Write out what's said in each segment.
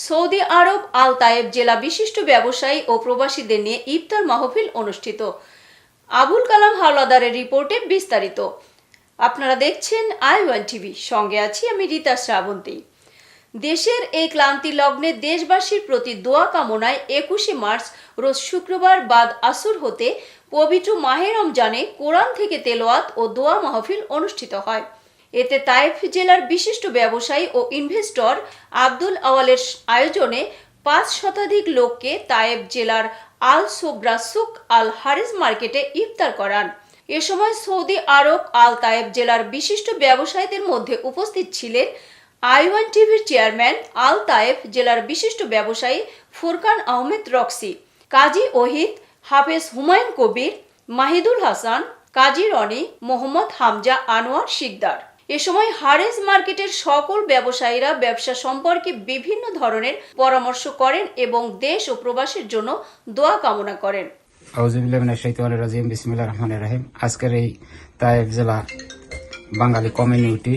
Saudi আরব আল তায়েব জেলা বিশিষ্ট ব্যবসায়ী ও প্রবাসীদের নিয়ে ইফতার মাহফিল অনুষ্ঠিত। আবুল কালাম হাওলাদারের রিপোর্টে বিস্তারিত। আপনারা দেখছেন i1 টিভি, সঙ্গে আছি আমি রীতা শ্রাবন্তী। দেশের এই ক্লান্তি লগ্নে দেশবাসীর প্রতি দোয়া কামনায় 21শে মার্চ রোজ শুক্রবার বাদ আসর হতে পবিত্র মাহে রমজানে কোরআন থেকে তেলাওয়াত ও দোয়া মাহফিল অনুষ্ঠিত হয়। এতে তায়েফ জেলার বিশিষ্ট ব্যবসায়ী ও ইনভেস্টর আব্দুল আওয়ালের আয়োজনে 5 শতাধিক লোককে তায়েফ জেলার আল সোবরা সুক আল হারিস মার্কেটে ইফতার করান। এ সময় সৌদি আরব আল তায়েব জেলার বিশিষ্ট ব্যবসায়ীদের মধ্যে উপস্থিত ছিলেন i1 টিভির চেয়ারম্যান, আল তায়েফ জেলার বিশিষ্ট ব্যবসায়ী ফুরকান আহমেদ রক্সি, কাজী ওহিদ, হাফেজ হুমায়ুন কবির, মাহিদুল হাসান, কাজী রনি, মোহাম্মদ হামজা আনোয়ার শিকদার। এ সময় হারেস মার্কেটের সকল ব্যবসায়ীরা ব্যবসা সম্পর্কে বিভিন্ন ধরনের পরামর্শ করেন এবং দেশ ও প্রবাসীর জন্য দোয়া কামনা করেন। বিসমিল্লাহির রহমানির রহিম। আজকের এই তায়েফ জেলা বাঙালি কমিউনিটি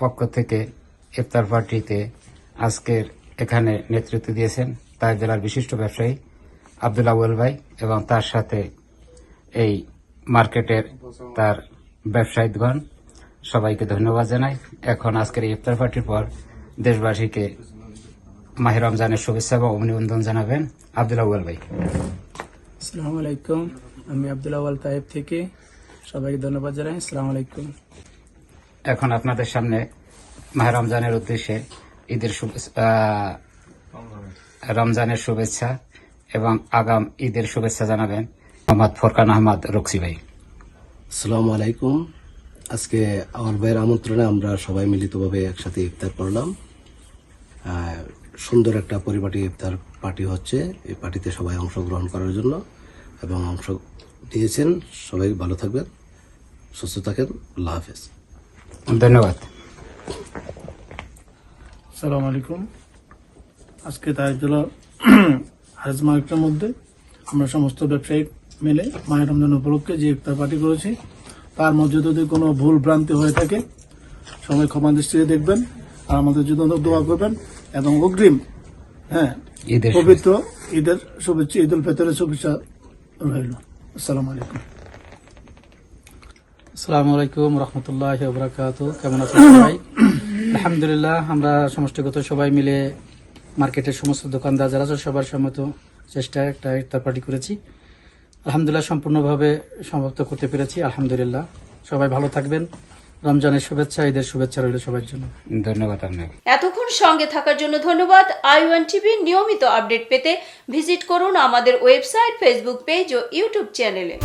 পক্ষ থেকে ইফতার পার্টিতে আজকের এখানে নেতৃত্ব দিয়েছেন তায়েফ জেলার বিশিষ্ট ব্যবসায়ী আব্দুল আউয়াল ভাই এবং তার সাথে এই মার্কেটের তার ব্যবসায়ীগণ, সবাইকে ধন্যবাদ জানাই। এখন আজকের এই ইফতার পার্টির পর দেশবাসীকে মাহে রমজানের শুভেচ্ছা এবং অভিনন্দন জানাবেন আব্দুল আউয়াল ভাই। আসসালামু আলাইকুম, আমি আব্দুল আওয়াল তায়েব থেকে সবাইকে ধন্যবাদ জানাই। আসসালামু আলাইকুম। এখন আপনাদের সামনে মাহে রমজানের উদ্দেশ্যে রমজানের শুভেচ্ছা এবং আগাম ঈদের শুভেচ্ছা জানাবেন মোহাম্মদ ফুরকান আহমদ রক্সি ভাই। আসসালামু আলাইকুম। আজকে আমার ভাইয়ের আমন্ত্রণে আমরা সবাই মিলিতভাবে একসাথে ইফতার করলাম। সুন্দর একটা পরিপাটি ইফতার পার্টি হচ্ছে। এই পার্টিতে সবাই অংশগ্রহণ করার জন্য এবং অংশ নিয়েছেন। সবাই ভালো থাকবেন, সুস্থ থাকেন। আল্লাহ হাফেজ। ধন্যবাদ। আসসালামু আলাইকুম। আজকে তায়েফ জেলা হারিস মার্কেটের মধ্যে আমরা সমস্ত ব্যবসায়ী মিলে মাহে রমজান উপলক্ষে যে ইফতার পার্টি করেছি, তার মধ্যে যদি কোনো ভুল ভ্রান্তি হয়ে থাকে সবাই ক্ষমা দৃষ্টিতে দেখবেন আর আমাদের জন্য দোয়া করবেন এবং অগ্রিম পবিত্র ঈদের শুভেচ্ছা, ঈদ উল ফিতরের শুভেচ্ছা রইল। আসসালামু আলাইকুম। আসসালামু আলাইকুম রহমতুল্লাহি ওয়া বারাকাতুহু। কেমন আছেন সবাই? আলহামদুলিল্লাহ, আমরা সমষ্টিগত সবাই মিলে মার্কেটের সমস্ত দোকানদার যারা আছে সবার সম্মত চেষ্টায় একটা ইফতার পার্টি করেছি। আলহামদুলিল্লাহ সম্পূর্ণভাবে সমাপ্ত করতে পেরেছি। আলহামদুলিল্লাহ, সবাই ভালো থাকবেন। রমজানের শুভেচ্ছা, ঈদের শুভেচ্ছা রইল সবার জন্য। ধন্যবাদ আপনাকে। এতক্ষণ সঙ্গে থাকার জন্য ধন্যবাদ। i1 টিভি নিয়মিত আপডেট পেতে ভিজিট করুন আমাদের ওয়েবসাইট, ফেসবুক পেজ ও ইউটিউব চ্যানেলে।